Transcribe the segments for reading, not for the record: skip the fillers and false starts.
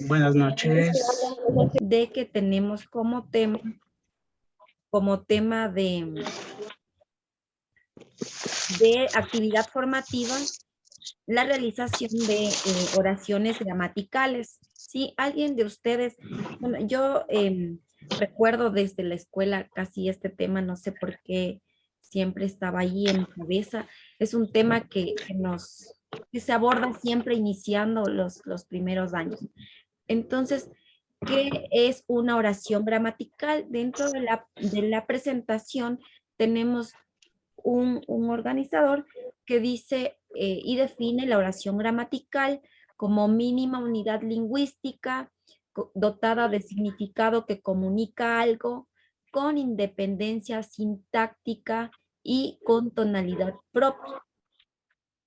Buenas noches. De que tenemos como tema de actividad formativa la realización de oraciones gramaticales. ¿Sí? Alguien de ustedes, bueno, yo recuerdo desde la escuela casi este tema, no sé por qué siempre estaba ahí en mi cabeza. Es un tema que se aborda siempre iniciando los primeros años. Entonces, ¿qué es una oración gramatical? Dentro de la presentación tenemos un organizador que dice y define la oración gramatical como mínima unidad lingüística dotada de significado que comunica algo con independencia sintáctica y con tonalidad propia.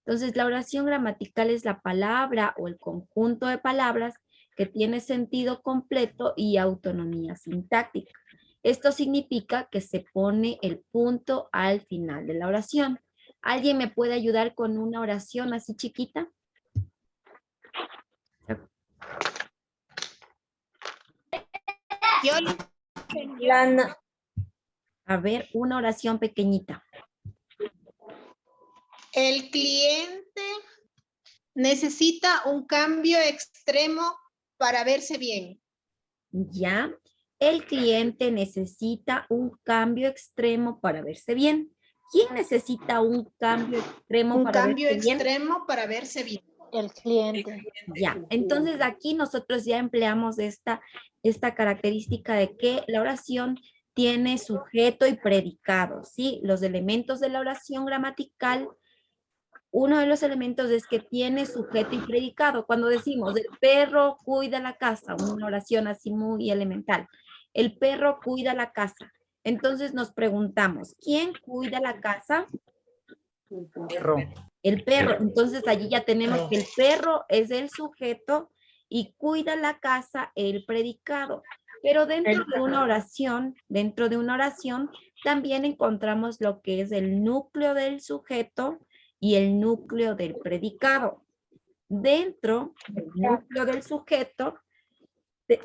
Entonces, la oración gramatical es la palabra o el conjunto de palabras que tiene sentido completo y autonomía sintáctica. Esto significa que se pone el punto al final de la oración. ¿Alguien me puede ayudar con una oración así chiquita? A ver, una oración pequeñita. El cliente necesita un cambio extremo para verse bien. Ya, el cliente necesita un cambio extremo para verse bien. ¿Quién necesita un cambio extremo Un para cambio verse bien? extremo para verse bien. El cliente. Ya, entonces aquí nosotros ya empleamos esta característica de que la oración tiene sujeto y predicado, ¿sí? Los elementos de la oración gramatical, uno de los elementos es que tiene sujeto y predicado. Cuando decimos, el perro cuida la casa, una oración así muy elemental. El perro cuida la casa. Entonces nos preguntamos, ¿quién cuida la casa? Perro. El perro. Entonces allí ya tenemos que el perro es el sujeto y cuida la casa el predicado. Pero dentro de una oración, también encontramos lo que es el núcleo del sujeto y el núcleo del predicado. Dentro del núcleo del sujeto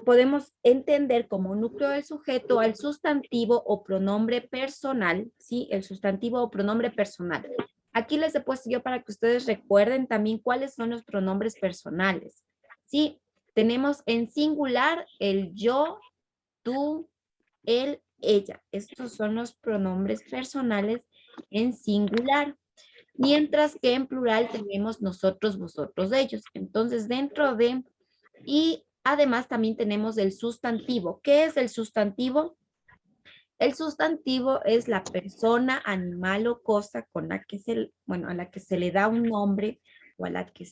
podemos entender como núcleo del sujeto al sustantivo o pronombre personal, ¿sí? El sustantivo o pronombre personal. Aquí les he puesto yo para que ustedes recuerden también cuáles son los pronombres personales. Sí, tenemos en singular el yo, tú, él, ella. Estos son los pronombres personales en singular. Mientras que en plural tenemos nosotros, vosotros, ellos. Entonces, y además también tenemos el sustantivo. ¿Qué es el sustantivo? El sustantivo es la persona, animal o cosa con la que a la que se le da un nombre o a la que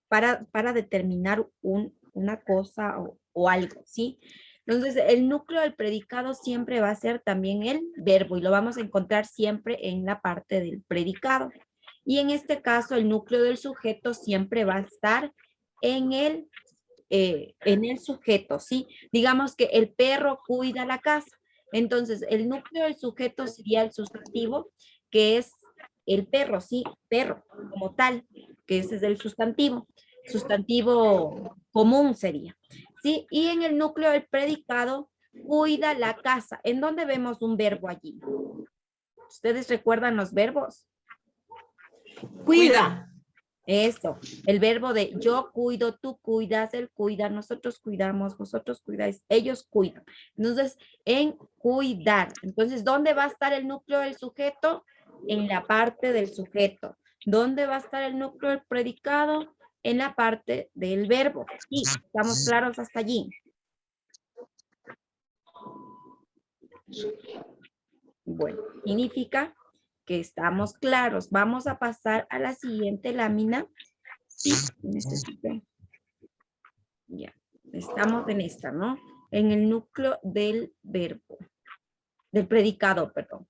para determinar una cosa o algo, ¿sí? Entonces, el núcleo del predicado siempre va a ser también el verbo y lo vamos a encontrar siempre en la parte del predicado. Y en este caso, el núcleo del sujeto siempre va a estar en el sujeto, ¿sí? Digamos que el perro cuida la casa. Entonces, el núcleo del sujeto sería el sustantivo, que es el perro, ¿sí? Perro, como tal, que ese es el sustantivo. Sustantivo común sería, ¿sí? Y en el núcleo del predicado, cuida la casa. ¿En dónde vemos un verbo allí? ¿Ustedes recuerdan los verbos? Cuida. Esto, el verbo de yo cuido, tú cuidas, él cuida, nosotros cuidamos, vosotros cuidáis, ellos cuidan. Entonces, en cuidar. Entonces, ¿dónde va a estar el núcleo del sujeto? En la parte del sujeto. ¿Dónde va a estar el núcleo del predicado? En la parte del verbo. Sí, ¿estamos claros hasta allí? Bueno, significa que estamos claros. Vamos a pasar a la siguiente lámina. Sí, necesito. Ya, estamos en esta, ¿no? En el núcleo del verbo, del predicado, perdón.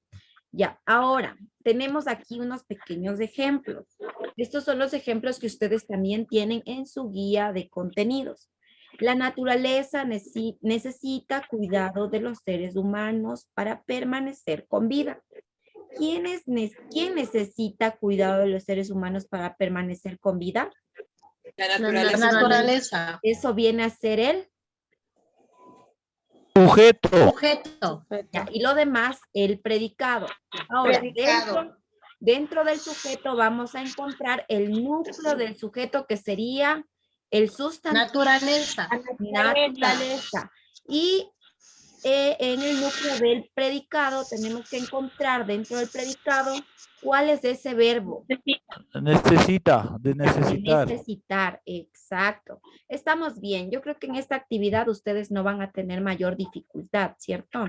Ya, ahora, tenemos aquí unos pequeños ejemplos. Estos son los ejemplos que ustedes también tienen en su guía de contenidos. La naturaleza necesita cuidado de los seres humanos para permanecer con vida. ¿Quién necesita cuidado de los seres humanos para permanecer con vida? La naturaleza. Eso viene a ser el, Sujeto. Sujeto. ya, y lo demás, el predicado. Ahora, Predicado. dentro del sujeto vamos a encontrar el núcleo del sujeto que sería el sustantivo. Naturaleza. Naturaleza. Y en el núcleo del predicado tenemos que encontrar dentro del predicado cuál es ese verbo. Necesita, de De necesitar. necesitar, exacto. Estamos bien. Yo creo que en esta actividad ustedes no van a tener mayor dificultad, ¿cierto?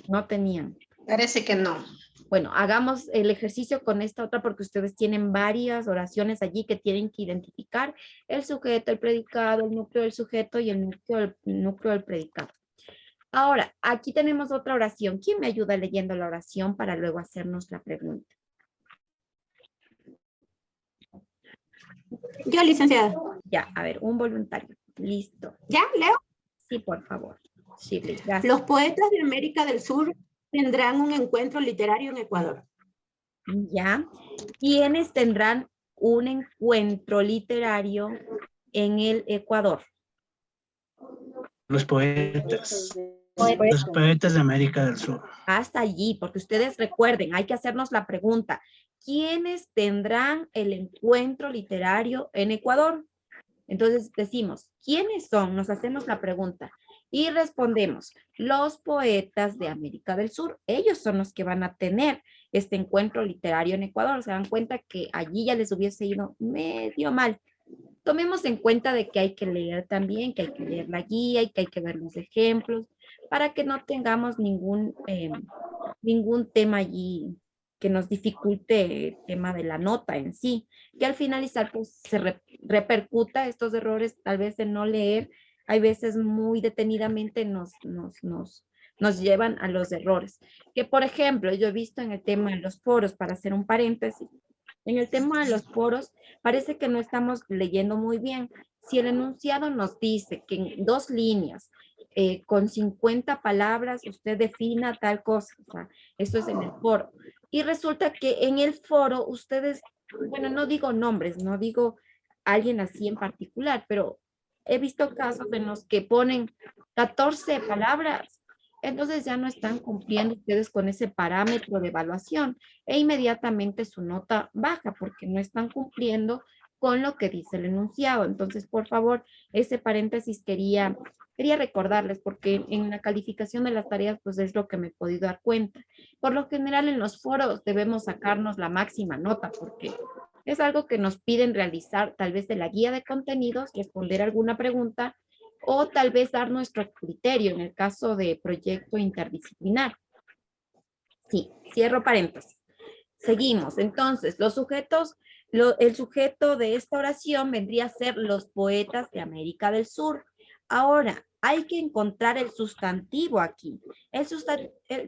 No tenían. Parece que no. Bueno, hagamos el ejercicio con esta otra porque ustedes tienen varias oraciones allí que tienen que identificar el sujeto, el predicado, el núcleo del sujeto y el núcleo del predicado. Ahora, aquí tenemos otra oración. ¿Quién me ayuda leyendo la oración para luego hacernos la pregunta? Yo, licenciada. Ya, a ver, un voluntario. Listo. ¿Ya, Leo? Sí, por favor. Shirley, gracias. Los poetas de América del Sur tendrán un encuentro literario en Ecuador. Ya. ¿Quiénes tendrán un encuentro literario en el Ecuador? Los poetas. Los poetas de América del Sur. Hasta allí, porque ustedes recuerden, hay que hacernos la pregunta. ¿Quiénes tendrán el encuentro literario en Ecuador? Entonces decimos, ¿quiénes son? Nos hacemos la pregunta y respondemos, los poetas de América del Sur. Ellos son los que van a tener este encuentro literario en Ecuador. Se dan cuenta que allí ya les hubiese ido medio mal. Tomemos en cuenta de que hay que leer también, que hay que leer la guía y que hay que ver los ejemplos para que no tengamos ningún tema allí que nos dificulte el tema de la nota en sí, que al finalizar pues se repercuta estos errores tal vez de no leer, hay veces muy detenidamente nos llevan a los errores. Que por ejemplo, yo he visto en el tema de los foros, para hacer un paréntesis, en el tema de los foros parece que no estamos leyendo muy bien. Si el enunciado nos dice que en 2 líneas, con 50 palabras, usted defina tal cosa, o sea, esto es en el foro. Y resulta que en el foro ustedes, bueno, no digo nombres, no digo alguien así en particular, pero he visto casos en los que ponen 14 palabras, entonces ya no están cumpliendo ustedes con ese parámetro de evaluación e inmediatamente su nota baja porque no están cumpliendo con lo que dice el enunciado. Entonces, por favor, ese paréntesis quería recordarles porque en la calificación de las tareas pues es lo que me he podido dar cuenta. Por lo general en los foros debemos sacarnos la máxima nota porque es algo que nos piden realizar tal vez de la guía de contenidos, responder alguna pregunta o tal vez dar nuestro criterio en el caso de proyecto interdisciplinar. Sí, cierro paréntesis. Seguimos. Entonces, los sujetos, el sujeto de esta oración vendría a ser los poetas de América del Sur. Ahora, hay que encontrar el sustantivo aquí. El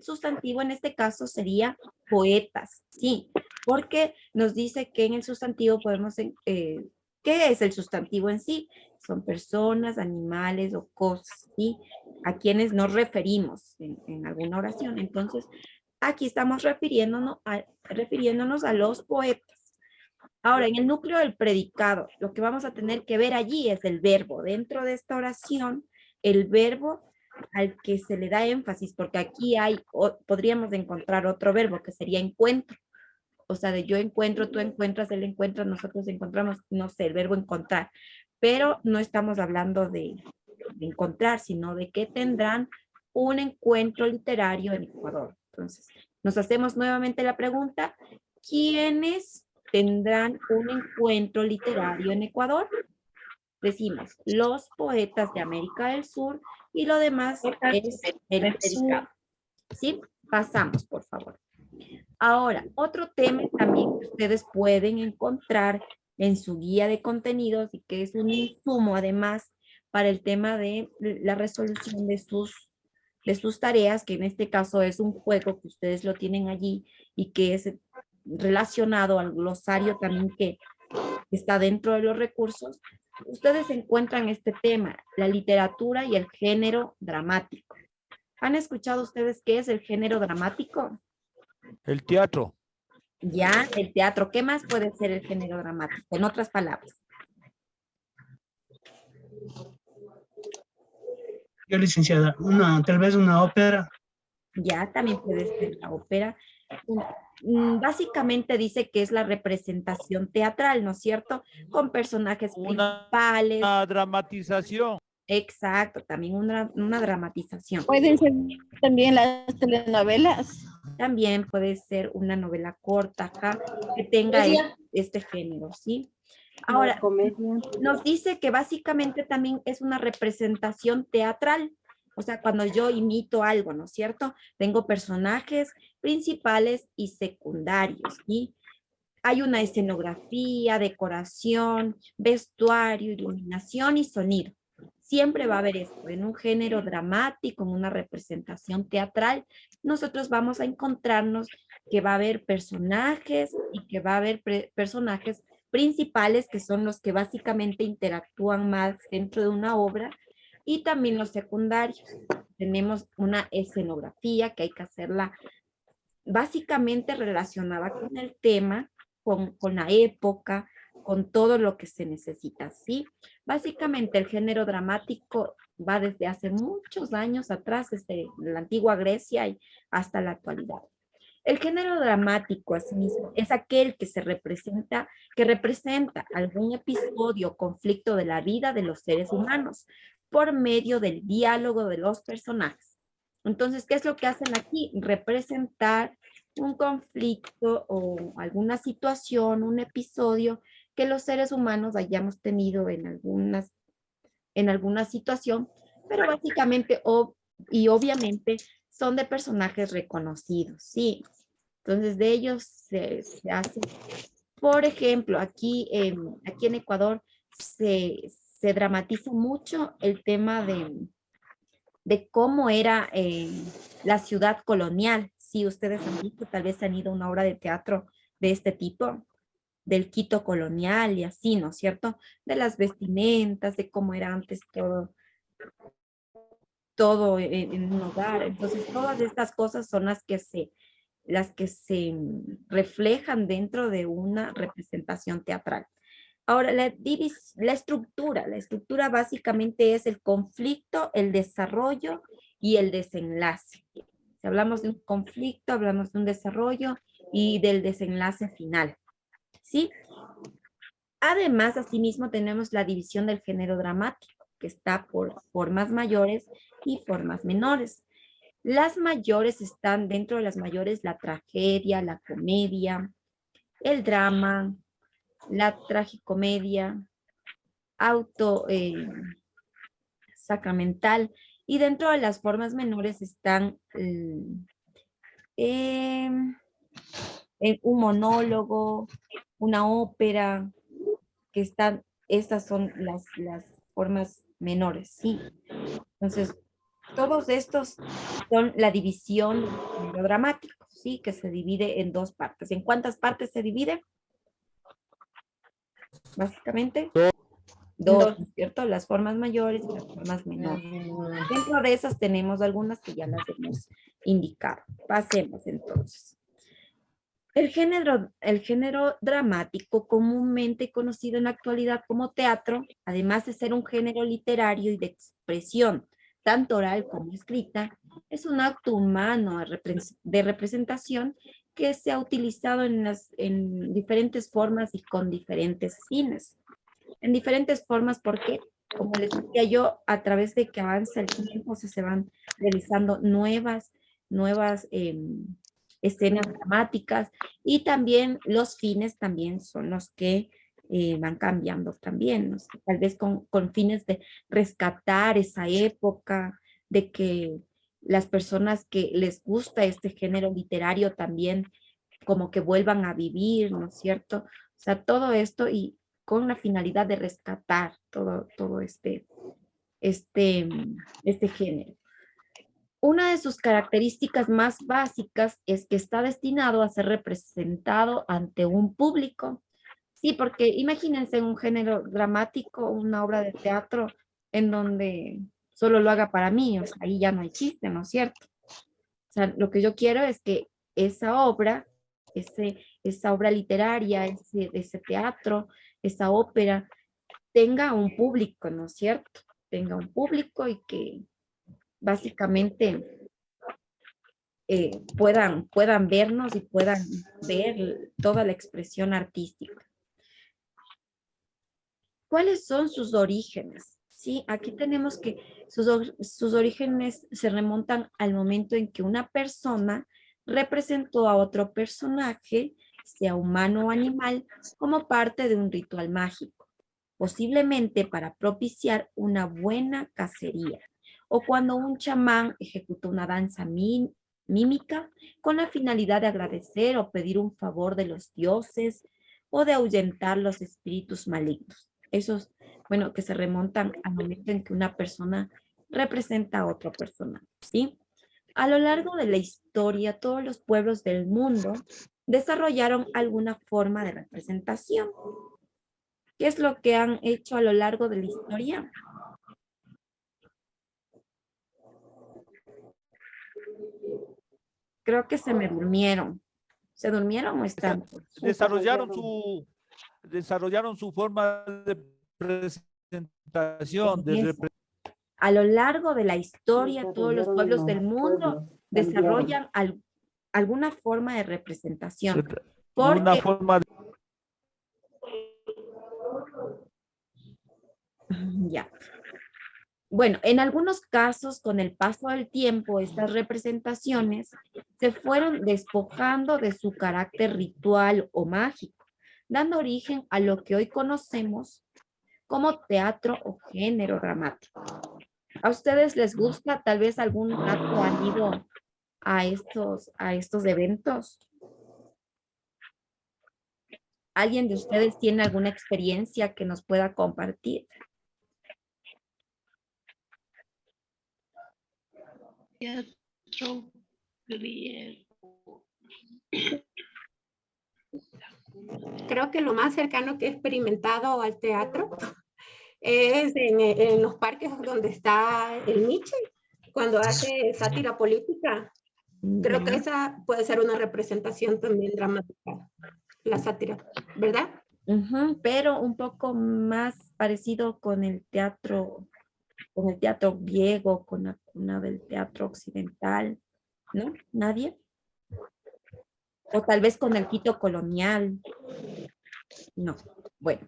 sustantivo en este caso sería poetas, sí, porque nos dice que en el sustantivo podemos, ¿qué es el sustantivo en sí? Son personas, animales o cosas, ¿sí? A quienes nos referimos en alguna oración. Entonces, aquí estamos refiriéndonos a los poetas. Ahora, en el núcleo del predicado, lo que vamos a tener que ver allí es el verbo. Dentro de esta oración, el verbo al que se le da énfasis, porque aquí podríamos encontrar otro verbo que sería encuentro. O sea, de yo encuentro, tú encuentras, él encuentra, nosotros encontramos, no sé, el verbo encontrar. Pero no estamos hablando de encontrar, sino de que tendrán un encuentro literario en Ecuador. Entonces, nos hacemos nuevamente la pregunta, ¿quiénes tendrán un encuentro literario en Ecuador? Decimos, los poetas de América del Sur y lo demás es el predicado. ¿Sí? Pasamos, por favor. Ahora, otro tema también que ustedes pueden encontrar en su guía de contenidos y que es un insumo además para el tema de la resolución de sus tareas, que en este caso es un juego que ustedes lo tienen allí y que es relacionado al glosario también que está dentro de los recursos. Ustedes encuentran este tema, la literatura y el género dramático. ¿Han escuchado ustedes qué es el género dramático? El teatro. Ya, el teatro. ¿Qué más puede ser el género dramático? En otras palabras. Yo, licenciada, tal vez una ópera. Ya, también puede ser la ópera. Básicamente dice que es la representación teatral, ¿no es cierto? Con personajes Una principales. dramatización. Exacto, también una dramatización. Pueden ser también las telenovelas. También puede ser una novela corta, ajá, que tenga este género, ¿sí? Ahora, nos dice que básicamente también es una representación teatral. O sea, cuando yo imito algo, ¿no es cierto? Tengo personajes principales y secundarios, ¿sí? Hay una escenografía, decoración, vestuario, iluminación y sonido. Siempre va a haber esto. En un género dramático, en una representación teatral, nosotros vamos a encontrarnos que va a haber personajes y que va a haber personajes principales que son los que básicamente interactúan más dentro de una obra y también los secundarios. Tenemos una escenografía que hay que hacerla básicamente relacionada con el tema, con la época, con todo lo que se necesita, ¿sí? Básicamente el género dramático va desde hace muchos años atrás, desde la antigua Grecia y hasta la actualidad. El género dramático, asimismo, es aquel que representa algún episodio o conflicto de la vida de los seres humanos por medio del diálogo de los personajes. Entonces, ¿qué es lo que hacen aquí? Representar un conflicto o alguna situación, un episodio que los seres humanos hayamos tenido en alguna situación, pero básicamente y obviamente son de personajes reconocidos, ¿sí? Entonces de ellos se hace, por ejemplo, aquí en Ecuador se dramatiza mucho el tema de cómo era la ciudad colonial. Si ustedes han visto, tal vez han ido a una obra de teatro de este tipo, del Quito colonial y así, ¿no es cierto? De las vestimentas, de cómo era antes todo en un hogar. Entonces, todas estas cosas son las que se reflejan dentro de una representación teatral. Ahora, la estructura básicamente es el conflicto, el desarrollo y el desenlace. Si hablamos de un conflicto, hablamos de un desarrollo y del desenlace final, ¿sí? Además, asimismo, tenemos la división del género dramático, que está por formas mayores y formas menores. Las mayores están dentro de las mayores la tragedia, la comedia, el drama, la tragicomedia, auto sacramental, y dentro de las formas menores están un monólogo, una ópera, estas son las formas menores, ¿sí? Entonces, todos estos son la división del género dramático, ¿sí? Que se divide en dos partes. ¿En cuántas partes se divide? Básicamente, dos, ¿no es cierto? Las formas mayores y las formas menores. Dentro de esas tenemos algunas que ya las hemos indicado. Pasemos entonces. El género dramático, comúnmente conocido en la actualidad como teatro, además de ser un género literario y de expresión, tanto oral como escrita, es un acto humano de representación que se ha utilizado en diferentes formas y con diferentes fines. En diferentes formas porque, como les decía yo, a través de que avanza el tiempo se van realizando nuevas escenas dramáticas y también los fines también son los que van cambiando también, ¿no? Tal vez con fines de rescatar esa época, de que las personas que les gusta este género literario también como que vuelvan a vivir, ¿no es cierto? O sea, todo esto y con la finalidad de rescatar todo este género. Una de sus características más básicas es que está destinado a ser representado ante un público. Sí, porque imagínense un género dramático, una obra de teatro en donde solo lo haga para mí, o sea, ahí ya no hay chiste, ¿no es cierto? O sea, lo que yo quiero es que esa obra esa obra literaria, ese teatro, esa ópera, tenga un público, ¿no es cierto? Tenga un público y que básicamente puedan vernos y puedan ver toda la expresión artística. ¿Cuáles son sus orígenes? Sí, aquí tenemos que sus orígenes se remontan al momento en que una persona representó a otro personaje, sea humano o animal, como parte de un ritual mágico, posiblemente para propiciar una buena cacería, o cuando un chamán ejecutó una danza mímica con la finalidad de agradecer o pedir un favor de los dioses o de ahuyentar los espíritus malignos. Esos, bueno, que se remontan al momento en que una persona representa a otra persona, ¿sí? A lo largo de la historia, todos los pueblos del mundo desarrollaron alguna forma de representación. ¿Qué es lo que han hecho a lo largo de la historia? Creo que se me durmieron. ¿Se durmieron o están? Desarrollaron su forma de presentación, a lo largo de la historia, todos los pueblos del mundo desarrollan alguna forma de representación. una forma de... Ya. Bueno, en algunos casos, con el paso del tiempo, estas representaciones se fueron despojando de su carácter ritual o mágico, dando origen a lo que hoy conocemos como teatro o género dramático. ¿A ustedes les gusta? Tal vez algún rato han ido a estos eventos. ¿Alguien de ustedes tiene alguna experiencia que nos pueda compartir? Teatro griego. Creo que lo más cercano que he experimentado al teatro es en los parques donde está el Nietzsche, cuando hace sátira política. Creo que esa puede ser una representación también dramática, la sátira, ¿verdad? Pero un poco más parecido con el teatro griego, con la cuna del teatro occidental, ¿no? ¿Nadie? O tal vez con el Quito colonial. No. Bueno,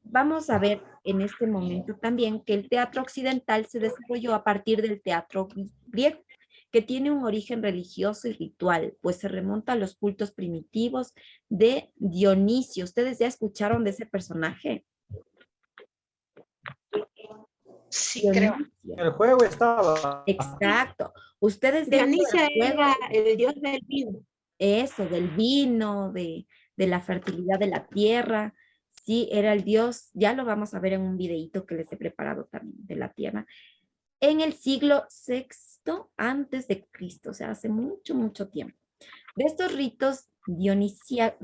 vamos a ver en este momento también que el teatro occidental se desarrolló a partir del teatro griego, que tiene un origen religioso y ritual, pues se remonta a los cultos primitivos de Dionisio. ¿Ustedes ya escucharon de ese personaje? Sí, creo. El juego estaba. Exacto. Ustedes Dionisio era el dios del vino. Eso, del vino, de la fertilidad de la tierra. Sí, era el dios, ya lo vamos a ver en un videíto que les he preparado también de la tierra. En el siglo VI antes de Cristo, o sea, hace mucho, mucho tiempo. De estos ritos dionisíacos,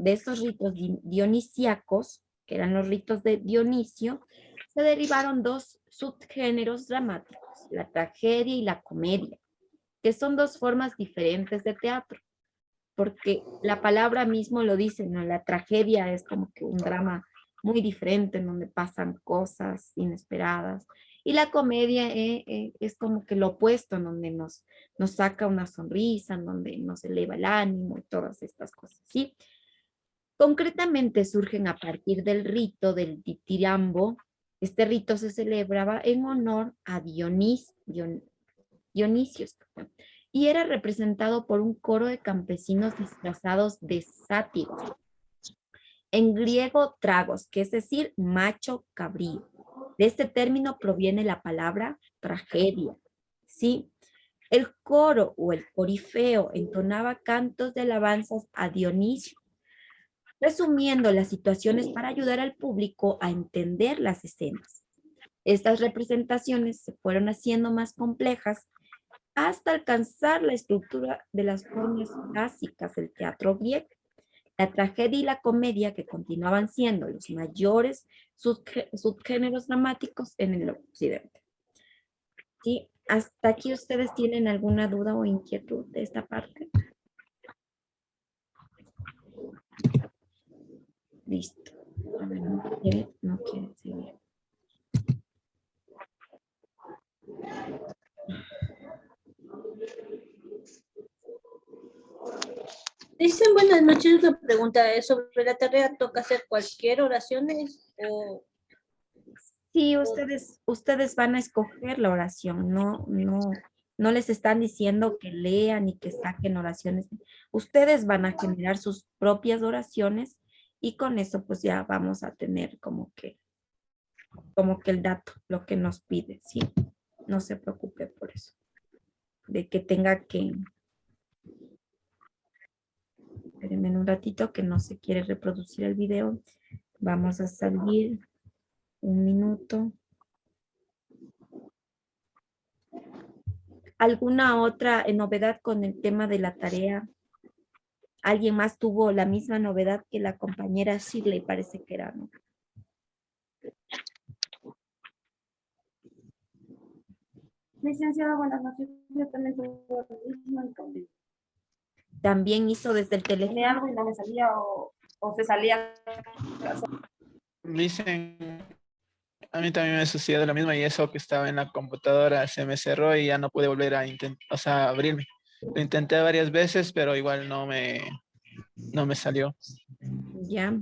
que eran los ritos de Dionisio, se derivaron dos subgéneros dramáticos, la tragedia y la comedia, que son dos formas diferentes de teatro, porque la palabra mismo lo dice, ¿no? La tragedia es como que un drama muy diferente en donde pasan cosas inesperadas, y la comedia es como que lo opuesto, en donde nos saca una sonrisa, en donde nos eleva el ánimo y todas estas cosas, ¿sí? Concretamente surgen a partir del rito del ditirambo. Este rito se celebraba en honor a Dionisio, y era representado por un coro de campesinos disfrazados de sátiros. En griego, tragos, que es decir, macho cabrío. De este término proviene la palabra tragedia, ¿sí? El coro o el corifeo entonaba cantos de alabanzas a Dionisio, resumiendo las situaciones para ayudar al público a entender las escenas. Estas representaciones se fueron haciendo más complejas hasta alcanzar la estructura de las formas básicas del teatro griego. La tragedia y la comedia, que continuaban siendo los mayores subgéneros dramáticos en el occidente. ¿Sí? ¿Hasta aquí ustedes tienen alguna duda o inquietud de esta parte? Listo. A ver, no quiere seguir. Dicen buenas noches, la pregunta es sobre la tarea, ¿toca hacer cualquier oraciones o Sí, ustedes van a escoger la oración, no les están diciendo que lean y que saquen oraciones. Ustedes van a generar sus propias oraciones y con eso pues ya vamos a tener como que el dato, lo que nos pide, ¿sí? No se preocupe por eso, de que tenga que... Espérenme un ratito que no se quiere reproducir el video. Vamos a salir un minuto. ¿Alguna otra novedad con el tema de la tarea? ¿Alguien más tuvo la misma novedad que la compañera Shirley? Parece que era, ¿no? Licenciada, buenas noches. Yo también tuve el mismo inconveniente. También hizo desde el Tenía teléfono. algo y no me salía o se salía. Dicen, a mí también me sucedió lo mismo y eso que estaba en la computadora se me cerró y ya no pude volver a intentar, o sea, abrirme. Lo intenté varias veces, pero igual no me salió. Ya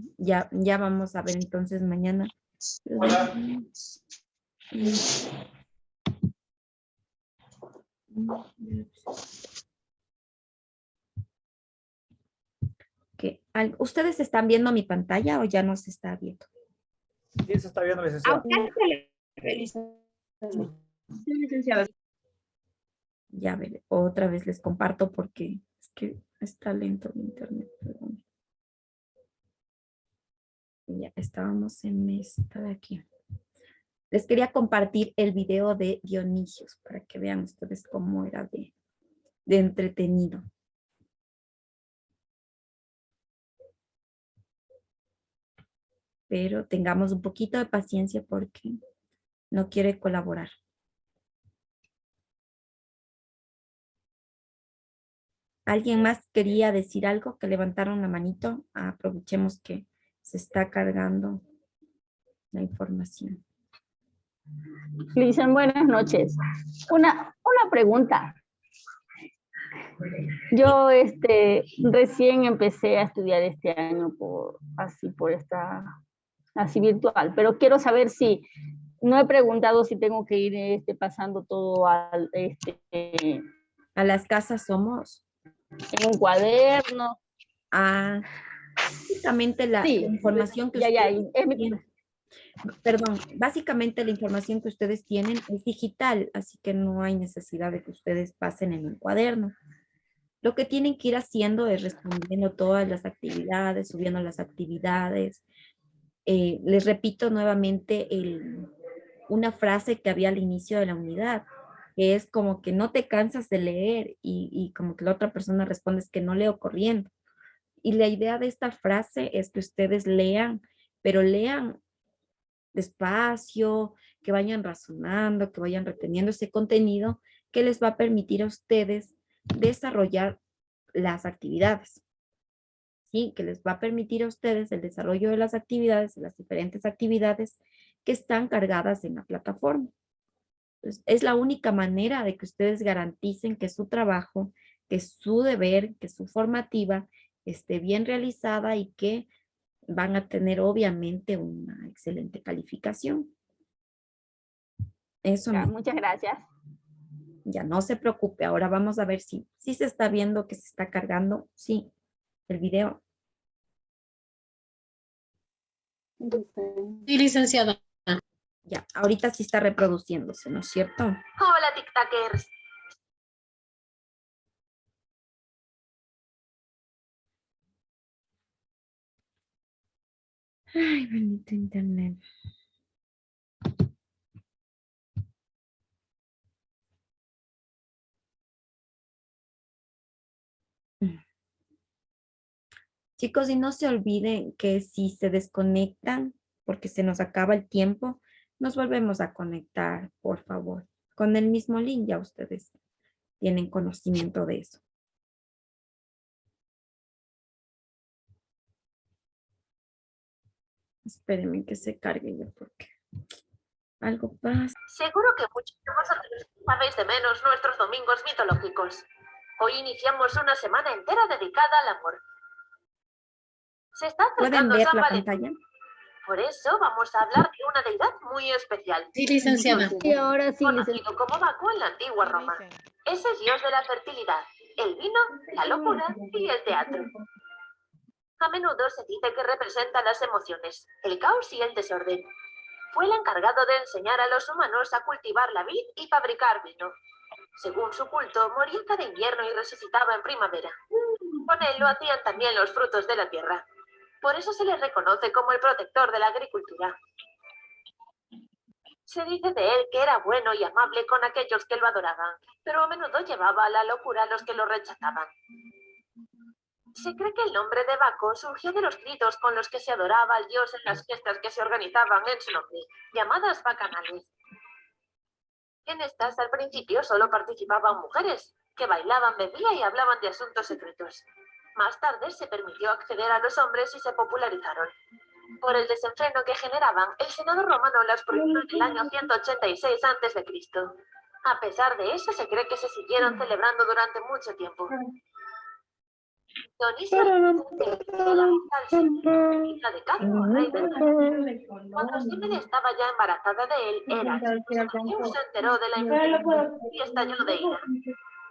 vamos a ver entonces mañana. ¿Ustedes están viendo mi pantalla o ya no se está viendo? Sí, se está viendo, licenciada. licenciada? Ya ver, otra vez les comparto porque es que está lento mi internet, perdón. Ya estábamos en esta de aquí. Les quería compartir el video de Dionisios para que vean ustedes cómo era de entretenido. Pero tengamos un poquito de paciencia porque no quiere colaborar. ¿Alguien más quería decir algo? Que levantaron la manito. Aprovechemos que se está cargando la información. Dicen buenas noches. Una pregunta. Yo recién empecé a estudiar este año por esta así virtual, pero quiero saber si no he preguntado si tengo que ir pasando todo A las casas somos en un cuaderno. Básicamente la información que ustedes tienen. Perdón, básicamente la información que ustedes tienen es digital, así que no hay necesidad de que ustedes pasen en un cuaderno. Lo que tienen que ir haciendo es respondiendo todas las actividades, subiendo las actividades. Les repito nuevamente una frase que había al inicio de la unidad, que es como que no te cansas de leer y como que la otra persona responde es que no leo corriendo. Y la idea de esta frase es que ustedes lean, pero lean despacio, que vayan razonando, que vayan reteniendo ese contenido que les va a permitir a ustedes desarrollar las actividades. ¿Sí? Que les va a permitir a ustedes el desarrollo de las actividades, de las diferentes actividades que están cargadas en la plataforma. Entonces, es la única manera de que ustedes garanticen que su trabajo, que su deber, que su formativa esté bien realizada y que van a tener obviamente una excelente calificación. Eso Ya, muchas gracias. Ya no se preocupe, ahora vamos a ver si se está viendo que se está cargando, sí, el video. Sí, licenciada. Ya, ahorita sí está reproduciéndose, ¿no es cierto? Hola, tic-tackers. Ay, bendito internet. Chicos, y no se olviden que si se desconectan, porque se nos acaba el tiempo, nos volvemos a conectar, por favor. Con el mismo link, ya ustedes tienen conocimiento de eso. Espérenme que se cargue ya porque algo pasa. Seguro que muchos de vosotros sabéis de menos nuestros domingos mitológicos. Hoy iniciamos una semana entera dedicada al amor. Se está ¿Pueden acercando ver San la Valentín. pantalla? Por eso vamos a hablar de una deidad muy especial. Sí, licenciada. Sí, ahora sí, Conocido como Baco en la antigua Roma. Es el dios de la fertilidad, el vino, la locura y el teatro. A menudo se dice que representa las emociones, el caos y el desorden. Fue el encargado de enseñar a los humanos a cultivar la vid y fabricar vino. Según su culto, moría cada invierno y resucitaba en primavera. Con él lo hacían también los frutos de la tierra. Por eso se le reconoce como el protector de la agricultura. Se dice de él que era bueno y amable con aquellos que lo adoraban, pero a menudo llevaba a la locura a los que lo rechazaban. Se cree que el nombre de Baco surgió de los gritos con los que se adoraba al dios en las fiestas que se organizaban en su nombre, llamadas bacanales. En estas, al principio, solo participaban mujeres, que bailaban, bebían y hablaban de asuntos secretos. Más tarde se permitió acceder a los hombres y se popularizaron. Por el desenfreno que generaban, el Senado romano las prohibió en el año 186 a.C. A pesar de eso, se cree que se siguieron celebrando durante mucho tiempo. Dionisio hija de Cadmo, rey de Tebas. Cuando Semele estaba ya embarazada de él, Zeus se enteró de la infidelidad y estalló de ira.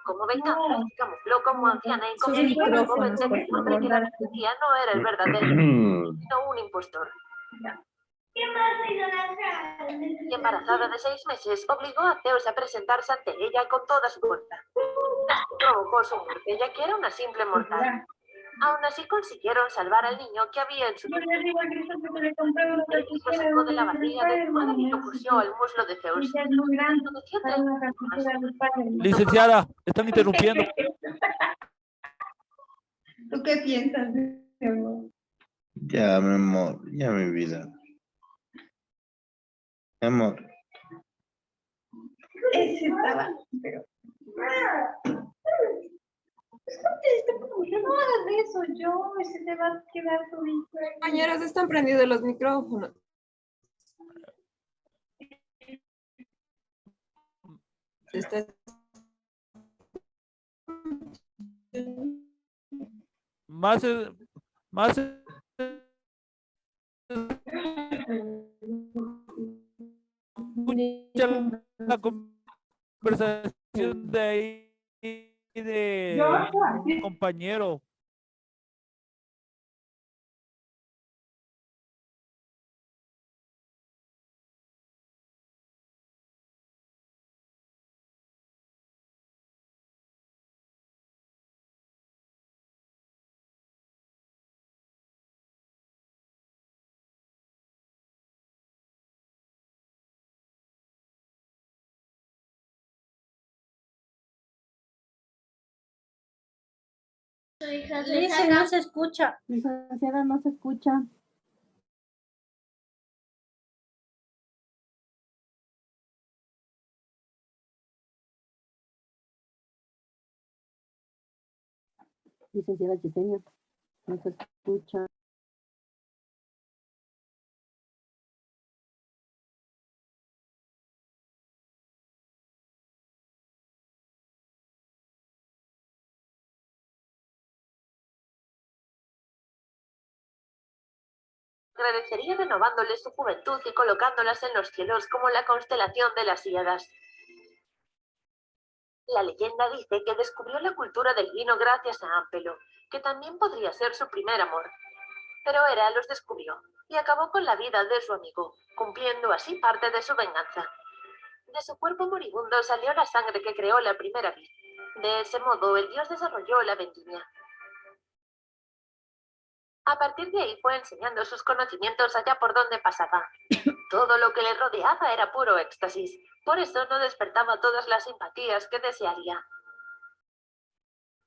Como venganza, se camufló como anciana y convenció a la joven de que hombre que la poseía no era el verdadero, sino un impostor. Y embarazada de 6 meses, obligó a Zeus a presentarse ante ella con toda su fuerza. Esto provocó su muerte, ya que era una simple mortal. Aún así consiguieron salvar al niño que había en su vientre. El hijo sacó de la barriga de su madre y lo cosió al muslo de Zeus. Padeció 3 semanas. Licenciada, están interrumpiendo. ¿Tú qué piensas, mi amor? Ya, mi amor, ya mi vida. Mi amor. Ese estaba, pero... No hagas eso, yo, se te va a quedar tu hijo. Compañeras, están prendidos los micrófonos. Más, más escucha la conversación de ahí de un compañero. Dice, no se escucha. Licenciada, no se escucha. Licenciada Yesenia, no se escucha. Agradecería renovándoles su juventud y colocándolas en los cielos como la constelación de las Híadas. La leyenda dice que descubrió la cultura del vino gracias a Ámpelo, que también podría ser su primer amor. Pero Hera los descubrió y acabó con la vida de su amigo, cumpliendo así parte de su venganza. De su cuerpo moribundo salió la sangre que creó la primera vid. De ese modo, el dios desarrolló la vendimia. A partir de ahí fue enseñando sus conocimientos allá por donde pasaba. Todo lo que le rodeaba era puro éxtasis. Por eso no despertaba todas las simpatías que desearía.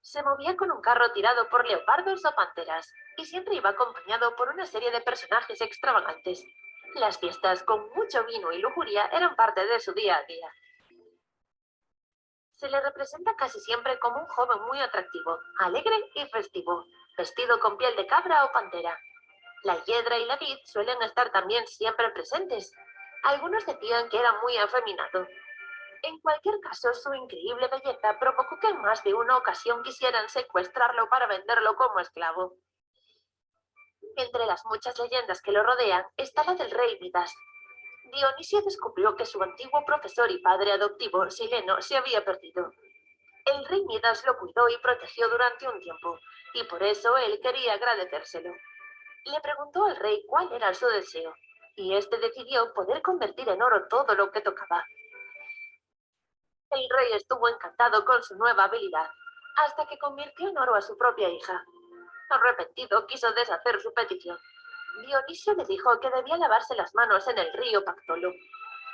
Se movía con un carro tirado por leopardos o panteras, y siempre iba acompañado por una serie de personajes extravagantes. Las fiestas con mucho vino y lujuria eran parte de su día a día. Se le representa casi siempre como un joven muy atractivo, alegre y festivo, vestido con piel de cabra o pantera. La hiedra y la vid suelen estar también siempre presentes. Algunos decían que era muy afeminado. En cualquier caso, su increíble belleza provocó que en más de una ocasión quisieran secuestrarlo para venderlo como esclavo. Entre las muchas leyendas que lo rodean está la del rey Midas. Dionisio descubrió que su antiguo profesor y padre adoptivo, Sileno, se había perdido. El rey Midas lo cuidó y protegió durante un tiempo, y por eso él quería agradecérselo. Le preguntó al rey cuál era su deseo, y este decidió poder convertir en oro todo lo que tocaba. El rey estuvo encantado con su nueva habilidad, hasta que convirtió en oro a su propia hija. Arrepentido, quiso deshacer su petición. Dionisio le dijo que debía lavarse las manos en el río Pactolo.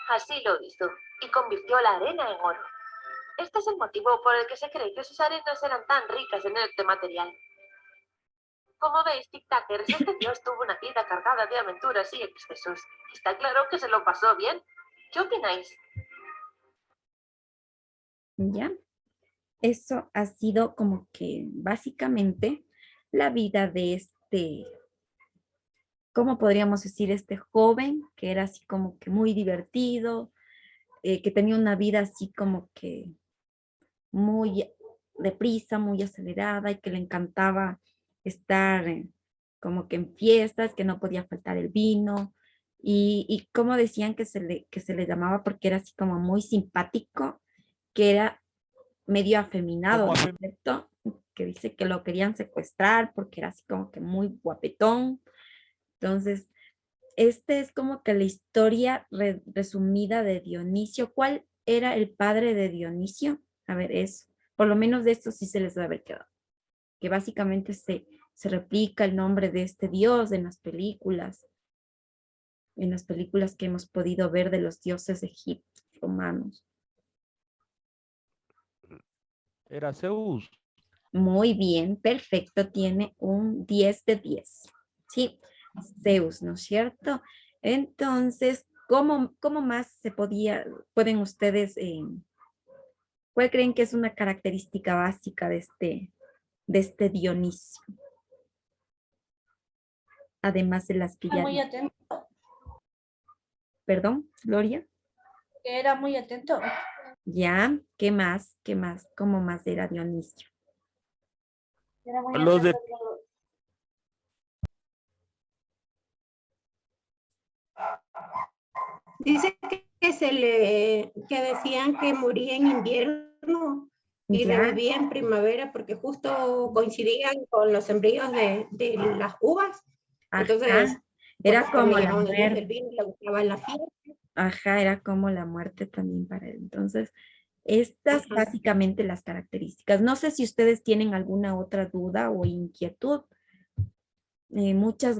Así lo hizo, y convirtió la arena en oro. Este es el motivo por el que se cree que sus arenas eran tan ricas en este material. Como veis, tic-tackers, este dios tuvo una vida cargada de aventuras y excesos. Está claro que se lo pasó bien. ¿Qué opináis? ¿Ya? Eso ha sido como que básicamente la vida de este, ¿cómo podríamos decir? Este joven que era así como que muy divertido, que tenía una vida así como que muy deprisa, muy acelerada y que le encantaba estar como que en fiestas, que no podía faltar el vino y como decían que se le llamaba porque era así como muy simpático, que era medio afeminado, ¿no es cierto? Que dice que lo querían secuestrar porque era así como que muy guapetón. Entonces, este es como que la historia resumida de Dionisio. ¿Cuál era el padre de Dionisio? A ver, eso. Por lo menos de esto sí se les va a haber quedado. Que básicamente se replica el nombre de este dios en las películas que hemos podido ver de los dioses egipcios, romanos. Era Zeus. Muy bien, perfecto, tiene un 10 de 10. Sí, Zeus, ¿no es cierto? Entonces, ¿cómo más pueden ustedes, cuál creen que es una característica básica de este Dionisio? Además de las que ya... Muy atento. Perdón, Gloria. Que era muy atento. Ya, ¿qué más? ¿Qué más? ¿Cómo más era Dionisio? Era muy Los de- atento. Dice que decían que moría en invierno y Ya. revivía en primavera porque justo coincidían con los sembríos de las uvas. Entonces, Ajá. Era pues, como también la era un dios del muerte. vino y le gustaba la fiesta. Ajá, era como la muerte también para él. Entonces, estas Ajá. básicamente las características. No sé si ustedes tienen alguna otra duda o inquietud. Muchas